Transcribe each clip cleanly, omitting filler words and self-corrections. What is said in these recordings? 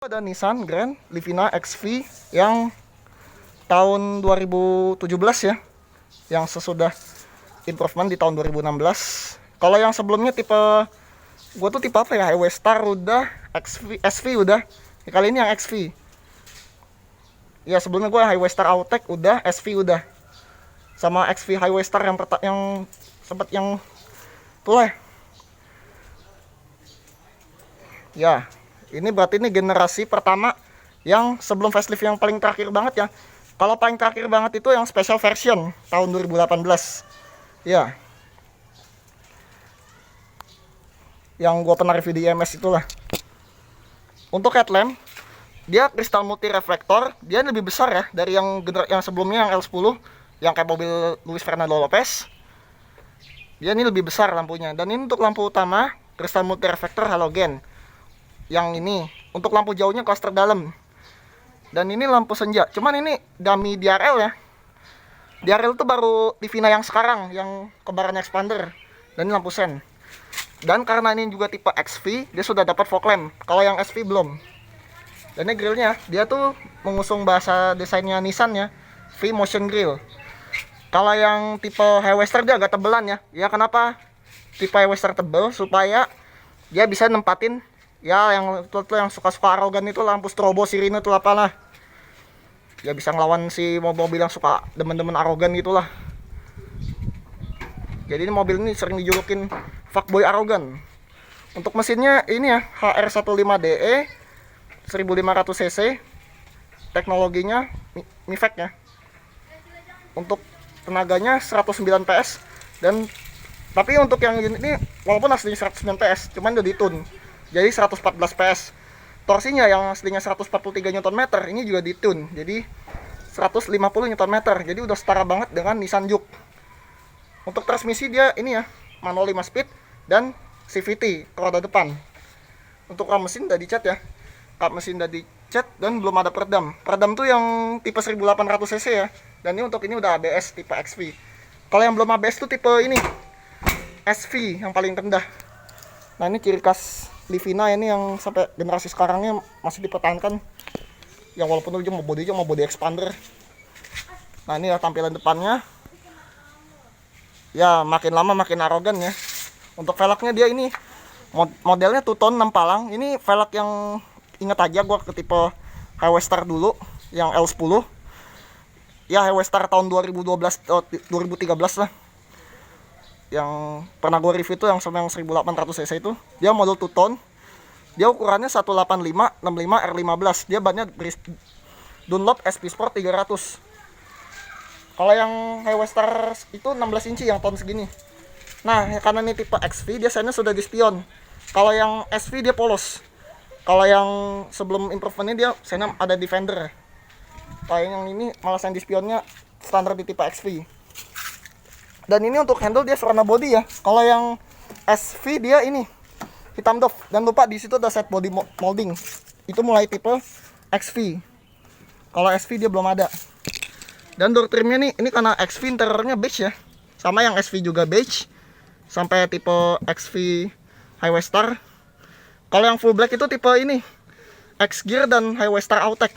Ada Nissan Grand Livina XV yang tahun 2017 ya, yang sesudah improvement di tahun 2016. Kalau yang sebelumnya tipe gue tuh tipe apa ya, Highway Star udah, SV udah. Ya, kali ini yang XV. Ya sebelumnya gue Highway Star Autek udah, SV udah, sama XV Highway Star yang sempat yang tuh lah. Ya, ini berarti ini generasi pertama yang sebelum facelift yang paling terakhir banget ya. Kalau paling terakhir banget itu yang special version tahun 2018. Ya. Yang gua pernah review di IMS itulah. Untuk headlamp, dia kristal multi reflektor, dia lebih besar ya dari yang sebelumnya yang L10 yang kayak mobil Luis Fernando Lopez. Dia ini lebih besar lampunya. Dan ini untuk lampu utama kristal multi reflektor halogen. Yang ini untuk lampu jauhnya cluster dalam, dan ini lampu senja. Cuman ini dummy DRL ya. DRL itu baru Livina yang sekarang yang kebaran expander, dan ini lampu sen. Dan karena ini juga tipe XV, dia sudah dapat fog lamp. Kalau yang SV belum. Dan ini grillnya, dia tuh mengusung bahasa desainnya Nissan ya, V motion grill. Kalau yang tipe Highway Star dia agak tebelan ya. Ya kenapa tipe Highway Star tebel? Supaya dia bisa nempatin ya yang suka-suka arogan itu, lampu strobo, sirine itu apalah. Ya bisa ngelawan si mobil yang suka demen-demen arogan gitulah. Jadi ini mobil ini sering dijulukin fuckboy arogan. Untuk mesinnya ini ya HR15DE 1500 cc. Teknologinya MIVEC ya. Untuk tenaganya 109 PS, dan tapi untuk yang ini walaupun aslinya 109 PS, cuman udah ditune jadi 114 PS. Torsinya yang aslinya 143 Nm, ini juga ditune jadi 150 Nm. Jadi udah setara banget dengan Nissan Juke. Untuk transmisi dia ini ya, manual 5 speed dan CVT ke roda depan. Untuk kap mesin udah dicat ya. Kap mesin udah dicat dan belum ada peredam. Peredam tuh yang tipe 1800 cc ya. Dan ini untuk ini udah ABS tipe XV. Kalau yang belum ABS tuh tipe ini SV yang paling rendah. Nah, ini ciri khas Livina ini yang sampai generasi sekarangnya masih dipertahankan. Yang walaupun ujung mau body expander. Nah, ini ya tampilan depannya. Ya, makin lama makin arogan ya. Untuk velgnya dia ini modelnya two tone 6 palang. Ini velg yang inget aja gua ke tipe Highway Star dulu yang L10. Ya, Highway Star tahun 2013 lah. Yang pernah gue review itu yang sama yang 1800 cc itu, dia model two tone, dia ukurannya 185 65 R15, dia bannya Dunlop SP Sport 300. Kalau yang Highway Star itu 16 inci yang tahun segini. Nah, karena ini tipe XV, dia sennya sudah di spion. Kalau yang SV dia polos. Kalau yang sebelum improvementnya dia sennya ada Defender. Kalau yang ini malah sen di spionnya standar di tipe XV. Dan ini untuk handle dia warna body ya. Kalau yang SV dia ini hitam doff. Dan lupa di situ ada set body molding. Itu mulai tipe XV. Kalau SV dia belum ada. Dan door trimnya nih, ini karena XV interiornya beige ya. Sama yang SV juga beige. Sampai tipe XV Highway Star. Kalau yang full black itu tipe ini X Gear dan Highway Star Autek.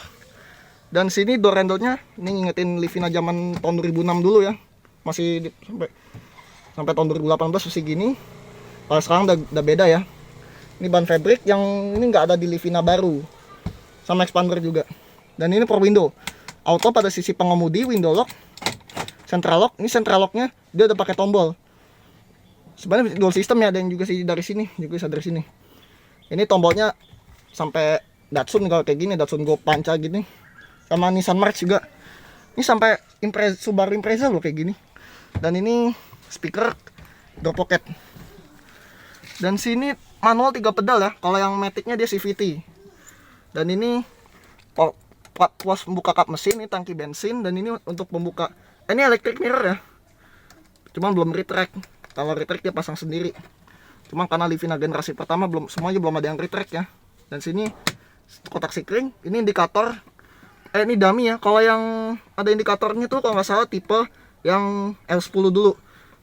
Dan sini door handle-nya ini ngingetin Livina zaman tahun 2006 dulu ya. Masih sampai tahun 2018 masih gini. Kalau sekarang udah beda ya. Ini ban fabric yang ini nggak ada di Livina baru, sama expander juga. Dan ini power window auto pada sisi pengemudi, window lock, central lock. Ini central locknya dia udah pakai tombol. Sebenarnya dual system ya, dan juga sih dari sini juga bisa dari sini. Ini tombolnya sampai Datsun kalau kayak gini, Datsun Go Panca gini, sama Nissan March juga. Ini sampai Subaru Impreza loh kayak gini. Dan ini speaker door pocket. Dan sini manual 3 pedal ya. Kalau yang Matic-nya dia CVT. Dan ini puas membuka kap mesin, ini tangki bensin, dan ini untuk membuka. Ini electric mirror ya. Cuman belum retract. Kalau retract dia pasang sendiri. Cuman karena Livina generasi pertama semuanya belum ada yang retract ya. Dan sini kotak sikring, ini indikator. Ini dummy ya. Kalau yang ada indikatornya tuh kalau nggak salah tipe yang L10 dulu,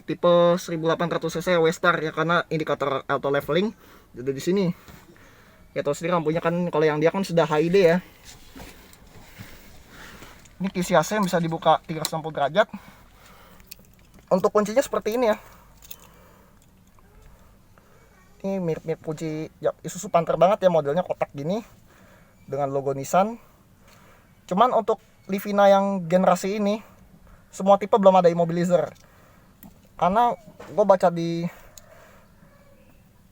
tipe 1800 cc Highway Star ya, karena indikator auto leveling ada di sini. Ya tahu sendiri lampunya kan, kalau yang dia kan sudah HID ya. Ini kisi AC yang bisa dibuka 360 derajat. Untuk kuncinya seperti ini ya. Ini mirip-mirip kunci ya, Isuzu Panther banget ya, modelnya kotak gini dengan logo Nissan. Cuman untuk Livina yang generasi ini semua tipe belum ada immobilizer. Karena gue baca di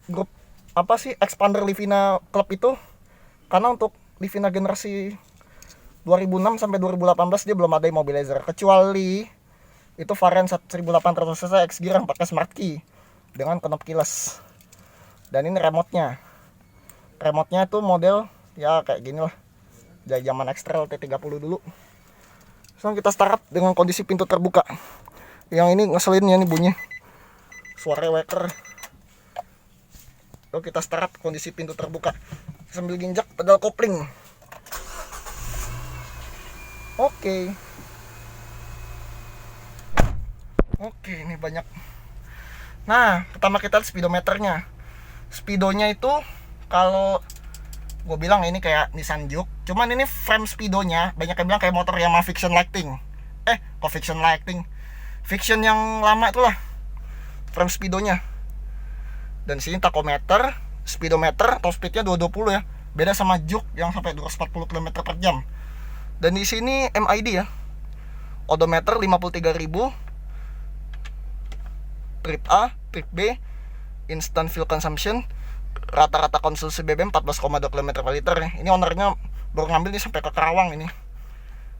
grup apa sih Expander Livina Club itu, karena untuk Livina generasi 2006 sampai 2018 dia belum ada immobilizer, kecuali itu varian 1800 cc X Gear yang pakai smart key dengan knob keyless. Dan ini remote-nya itu model ya kayak gini lah, dari zaman X-Trail T30 dulu. So kita start dengan kondisi pintu terbuka. Yang ini ngeselin ya nih bunyi, suara waker. Lalu kita start kondisi pintu terbuka sambil ginjak pedal kopling. Oke, ini banyak. Nah, pertama kita lihat speedometernya. Speedonya itu kalau gue bilang ini kayak Nissan Juke, cuman ini frame speedonya banyak yang bilang kayak motor Yamaha Fiction Lighting. Fiction yang lama itulah frame speedonya. Dan sini tachometer, speedometer, top speednya 220 ya. Beda sama Juke yang sampai 240 km per jam. Dan di sini MID ya. Odometer 53.000. Trip A, trip B, instant fuel consumption, rata-rata konsumsi BBM 14,2 km per liter ya. Ini ownernya baru ngambil nih sampai ke Karawang ini.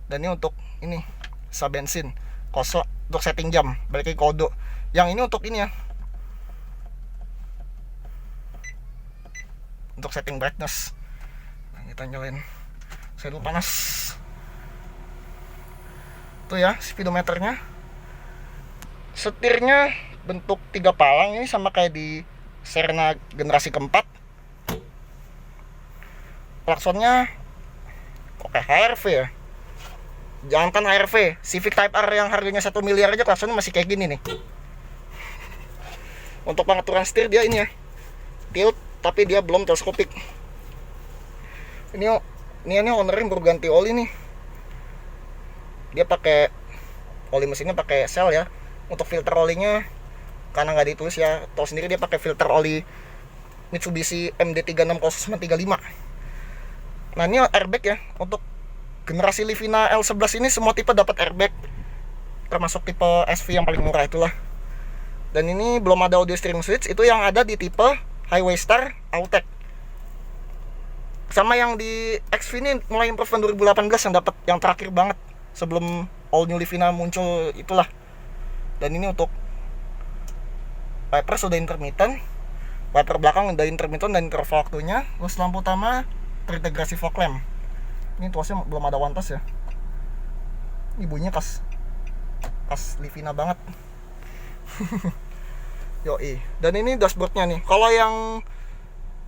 Dan ini untuk ini sa bensin kosong untuk setting jam, balik ke kode. Yang ini untuk ini ya, untuk setting brightness. Nah, kita nyalain, saya dulu panas tuh ya speedometernya. Setirnya bentuk 3 palang, ini sama kayak di Serena generasi keempat. Klaksonnya oke, HRV ya. Jangankan HRV, Civic Type R yang harganya 1 miliar aja klaksonnya masih kayak gini nih. Untuk pengaturan setir dia ini ya, tilt, tapi dia belum teleskopik. Ini ownernya baru ganti oli nih. Dia pakai oli mesinnya pakai Shell ya. Untuk filter olinya karena nggak ditulis ya, tahu sendiri dia pakai filter oli Mitsubishi MD36035. Nah ini airbag ya, untuk generasi Livina L11 ini semua tipe dapat airbag, termasuk tipe SV yang paling murah itulah. Dan ini belum ada audio steering switch, itu yang ada di tipe Highway Star Autek. Sama yang di XV ini mulai improvement 2018 yang dapat yang terakhir banget sebelum all new Livina muncul itulah. Dan ini untuk wiper sudah intermittent, wiper belakang udah intermittent dan interval waktunya. Terus lampu utama terintegrasi fog lamp. Ini tuasnya belum ada one touch ya. Ini bunyinya pas Livina banget. Yoi. Dan ini dashboardnya nih. Kalau yang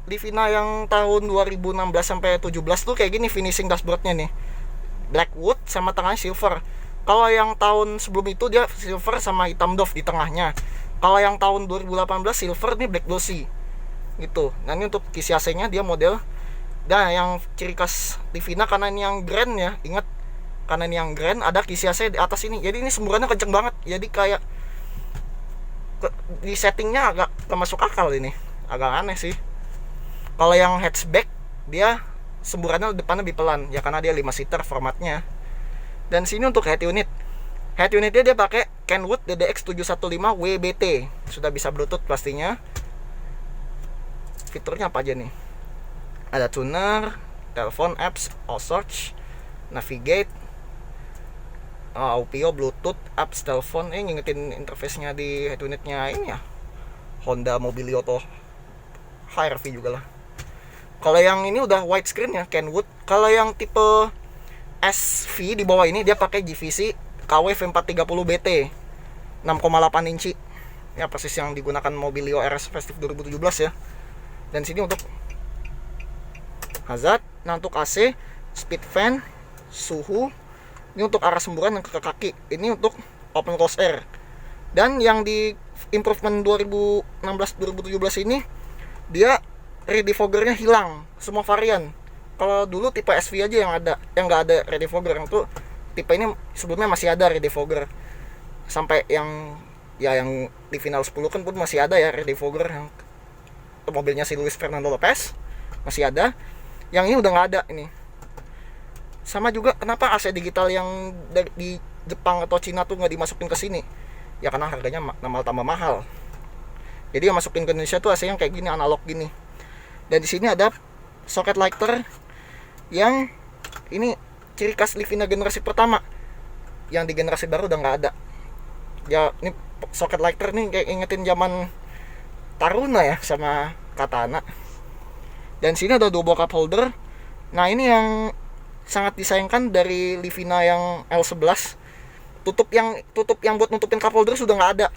Livina yang tahun 2016 sampai 17 tuh kayak gini finishing dashboardnya nih, black wood sama tengahnya silver. Kalau yang tahun sebelum itu dia silver sama hitam doff di tengahnya. Kalau yang tahun 2018 silver nih black glossy gitu. Nah ini untuk kisi AC-nya dia model. Nah yang ciri khas Livina karena ini yang grand ya, ingat, karena ini yang grand ada kisi AC di atas ini. Jadi ini semburannya kenceng banget. Jadi kayak di settingnya agak termasuk akal ini, agak aneh sih. Kalau yang hatchback dia semburannya depannya lebih pelan ya karena dia 5 seater formatnya. Dan sini untuk head unitnya dia pakai Kenwood DDX 715 WBT, sudah bisa Bluetooth pastinya. Fiturnya apa aja nih? Ada tuner, telepon apps, all search, navigate, audio, Bluetooth, apps, telepon. Ngingetin interface-nya di head unitnya ini ya, Honda Mobilio atau HRV juga lah. Kalau yang ini udah widescreen ya, Kenwood. Kalau yang tipe SV di bawah ini dia pakai GVC KW V430 BT 6,8 inci. Ya persis yang digunakan Mobilio RS Festive 2017 ya. Dan sini untuk hazard, nah untuk AC, speed fan, suhu. Ini untuk arah semburan yang ke kaki. Ini untuk open close air. Dan yang di improvement 2016-2017 ini dia rear defoggernya hilang semua varian. Kalau dulu tipe SV aja yang ada, yang nggak ada rear defogger. Yang tuh tipe ini sebelumnya masih ada rear defogger. Sampai yang yang di final 10 kan pun masih ada ya rear defogger, yang mobilnya si Luis Fernando Lopez masih ada. Yang ini udah nggak ada ini. Sama juga kenapa AC digital yang di Jepang atau Cina tuh nggak dimasukin ke sini? Ya karena harganya tambah mahal. Jadi yang masukin ke Indonesia tuh AC yang kayak gini, analog gini. Dan di sini ada socket lighter yang ini ciri khas Livina generasi pertama. Yang di generasi baru udah nggak ada. Ya ini socket lighter nih kayak ingetin zaman Taruna ya sama Katana. Dan sini ada dua buah cup holder. Nah ini yang sangat disayangkan dari Livina yang L11. Tutup yang buat nutupin cup holder sudah nggak ada.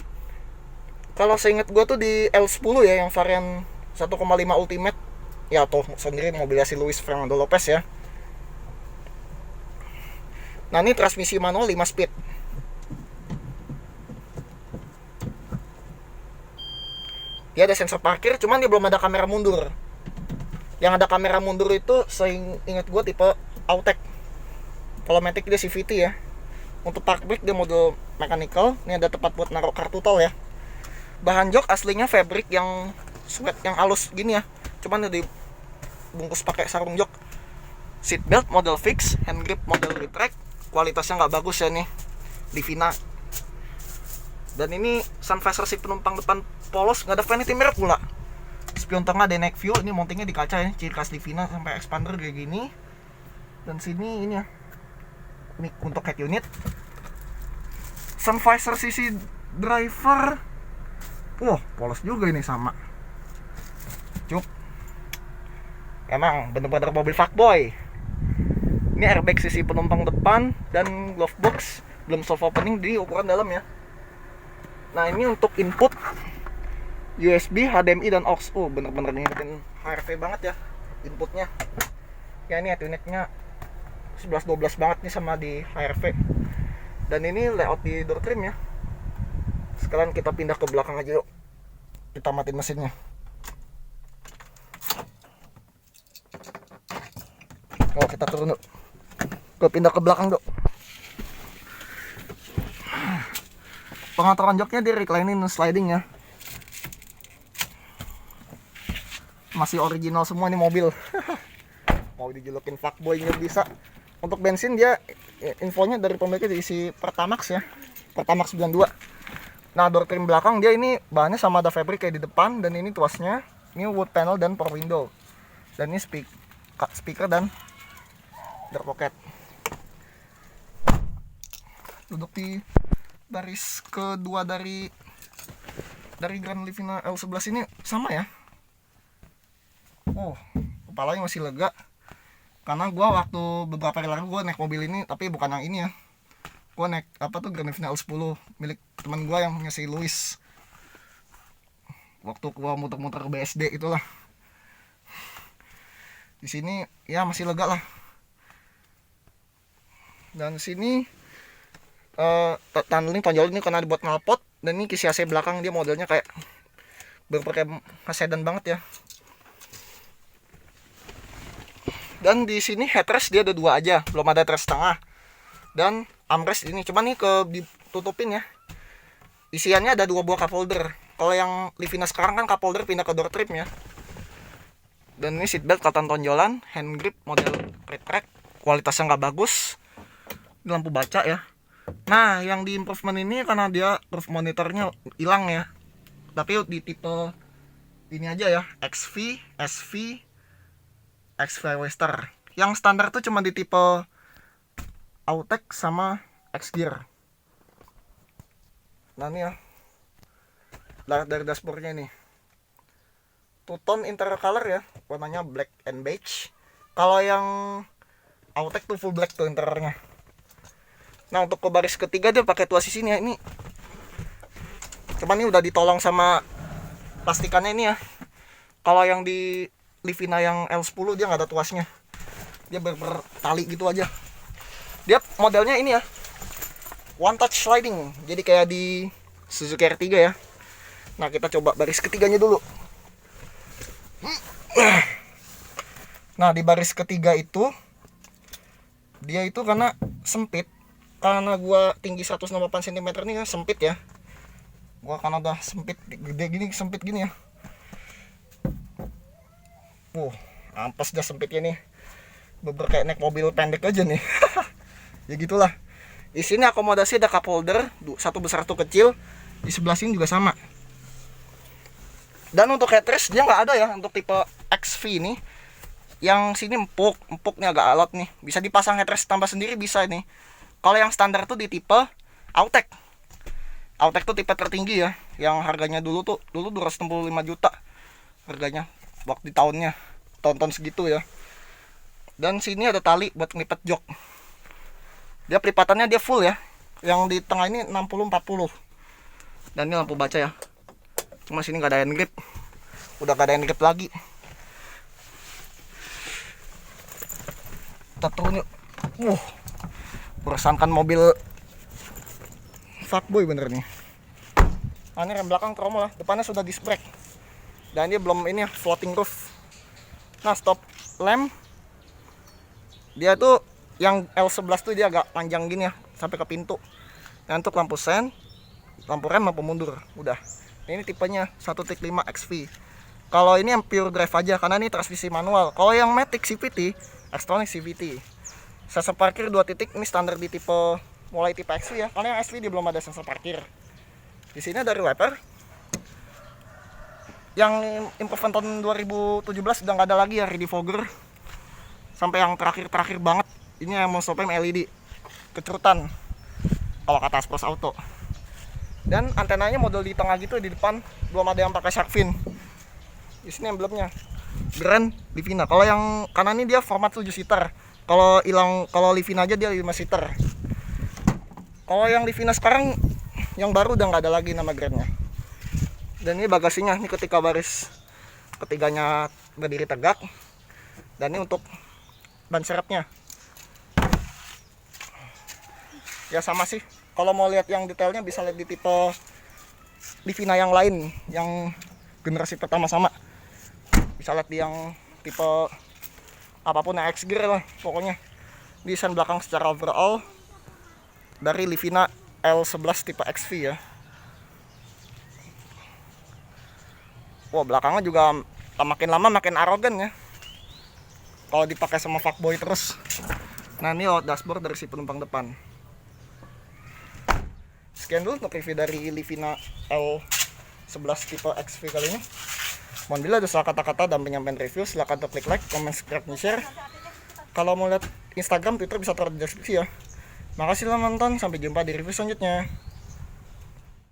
Kalau seingat gue tuh di L10 ya, yang varian 1,5 Ultimate. Ya tuh sendiri mobilnya si Luis Fernando Lopez ya. Nah ini transmisi manual 5 speed. Dia ada sensor parkir, cuman dia belum ada kamera mundur. Yang ada kamera mundur itu seingat gue tipe Autek. Kalau Matic dia CVT ya. Untuk park brake dia mode mechanical. Ini ada tempat buat naruh kartu tol ya. Bahan jok aslinya fabric yang sweat, yang halus gini ya. Cuman udah dibungkus pakai sarung jok. Seat belt model fix, hand grip model retract. Kualitasnya nggak bagus ya nih, Livina. Dan ini sun visor si penumpang depan polos, nggak ada vanity mirror pula. Spion tengah ada night view, ini mountingnya di kaca ya, ciri khas Livina sampai expander kayak gini. Dan sini ini ya, mic untuk head unit. Sun visor sisi driver, polos juga ini sama. Cuk, emang bener-bener mobil fuckboy. Ini airbag sisi penumpang depan dan glove box belum soft opening di ukuran dalam ya. Nah ini untuk input USB, HDMI dan aux. Bener-bener ngingetin HRV banget ya inputnya. Ya ini unitnya 11-12 banget nih sama di HRV. Dan ini layout di door trim ya. Sekarang kita pindah ke belakang aja yuk. Kita matiin mesinnya. Kita turun yuk. Kita pindah ke belakang yuk. Pengaturan joknya di reclining dan sliding ya. Masih original semua nih mobil. Mau dijulukin fuckboy nggak bisa. Untuk bensin dia infonya dari pemiliknya diisi Pertamax ya, Pertamax 92. Nah door trim belakang dia ini bahannya sama ada fabric kayak di depan. Dan ini tuasnya ini wood panel dan power window. Dan ini speaker dan door pocket. Duduk di baris kedua dari Grand Livina L11 ini sama ya. Kepalanya masih lega. Karena gue waktu beberapa hari lalu gue naik mobil ini, tapi bukan yang ini ya. Gue naik Grand Livina L10 milik teman gue yang si Luis. Waktu gue muter-muter ke BSD itulah. Di sini ya masih lega lah. Dan sini tunneling tonjol ini karena dibuat knalpot. Dan ini kisi AC belakang dia modelnya kayak berpakai sedan banget ya. Dan di sini headrest dia ada 2 aja, belum ada headrest tengah. Dan armrest ini cuman nih ditutupin ya. Isiannya ada 2 buah cup holder. Kalau yang Livina sekarang kan cup holder pindah ke door trim ya. Dan ini seatbelt kelihatan tonjolan, hand grip model retract, kualitasnya nggak bagus. Ini lampu baca ya. Nah, yang di improvement ini karena dia roof monitornya hilang ya. Tapi di tipe ini aja ya, XV, SV, XV Wester. Yang standar tuh cuma di tipe Autek sama X-Gear. Nah ini ya, dari dashboardnya ini two-tone interior color ya, warnanya black and beige. Kalau yang Autek tuh full black tuh interiornya. Nah untuk ke baris ketiga dia pakai tuas sini ya ini. Cuman ini udah ditolong sama plastikannya ini ya. Kalau yang di Livina yang L10 dia nggak ada tuasnya. Dia bertali gitu aja. Dia modelnya ini ya, one touch sliding. Jadi kayak di Suzuki R3 ya. Nah kita coba baris ketiganya dulu. Nah di baris ketiga itu dia itu karena sempit, karena gua tinggi 108 cm nih ya, sempit ya. Gua karena udah sempit gede gini, sempit gini ya. Ampes dah sempitnya nih. Beber kayak naik mobil pendek aja nih. Ya gitulah. Di sini akomodasi ada cup holder, satu besar satu kecil. Di sebelah sini juga sama. Dan untuk headrest dia nggak ada ya untuk tipe XV ini. Yang sini empuknya agak alot nih. Bisa dipasang headrest tambah sendiri bisa nih. Kalau yang standar tuh di tipe Autek. Autek tuh tipe tertinggi ya, yang harganya dulu 265 juta harganya waktu di tahunnya, tahun segitu ya. Dan sini ada tali buat ngelipet jok. Dia pelipatannya dia full ya. Yang di tengah ini 60-40. Dan ini lampu baca ya. Cuma sini nggak ada hand grip. Udah nggak ada hand grip lagi. Kita turun yuk. Berasankan mobil fuckboy bener nih. Ini rem belakang kromo lah. Depannya sudah disc brake. Dan dia belum ini floating roof. Nah stop lamp dia tuh yang L11 tuh dia agak panjang gini ya, sampai ke pintu. Nah untuk lampu sen, lampu rem, lampu mundur, udah. Ini tipenya 1.5 XV. Kalau ini yang pure drive aja, karena ini transmisi manual. Kalau yang Matic CVT, Xtronic CVT, sensor parkir 2 titik, ini standar di tipe mulai tipe XV ya. Karena yang XV dia belum ada sensor parkir. Di sini dari wiper. Yang improvement tahun 2017 udah nggak ada lagi ya, ready fogger. Sampai yang terakhir banget, ini yang mau stopem LED kecerutan kalau kata Aspros Auto. Dan antenanya model di tengah gitu, di depan belum ada yang pakai shark fin. Di sini emblemnya Grand Livina. Kalau yang kanan ini dia format 7 seater. Kalau Livina aja dia 5 seater. Kalau yang Livina sekarang yang baru udah nggak ada lagi nama Grandnya. Dan ini bagasinya, ini ketika baris ketiganya berdiri tegak. Dan ini untuk ban serepnya ya sama sih. Kalau mau lihat yang detailnya bisa lihat di tipe Livina yang lain, yang generasi pertama sama. Bisa lihat di yang tipe apapun yang X Gear lah pokoknya. Desain belakang secara overall dari Livina L11 tipe XV ya. Belakangnya juga makin lama makin arogan ya kalau dipakai sama fuckboy terus. Nah ini dashboard dari si penumpang depan. Sekian dulu untuk review dari Livina L11 tipe XV kali ini. Mohon bila ada salah kata-kata dan penyampaian review, silahkan klik like, comment, subscribe, dan share. Kalau mau lihat Instagram, Twitter bisa taruh di deskripsi ya. Makasih telah nonton, sampai jumpa di review selanjutnya.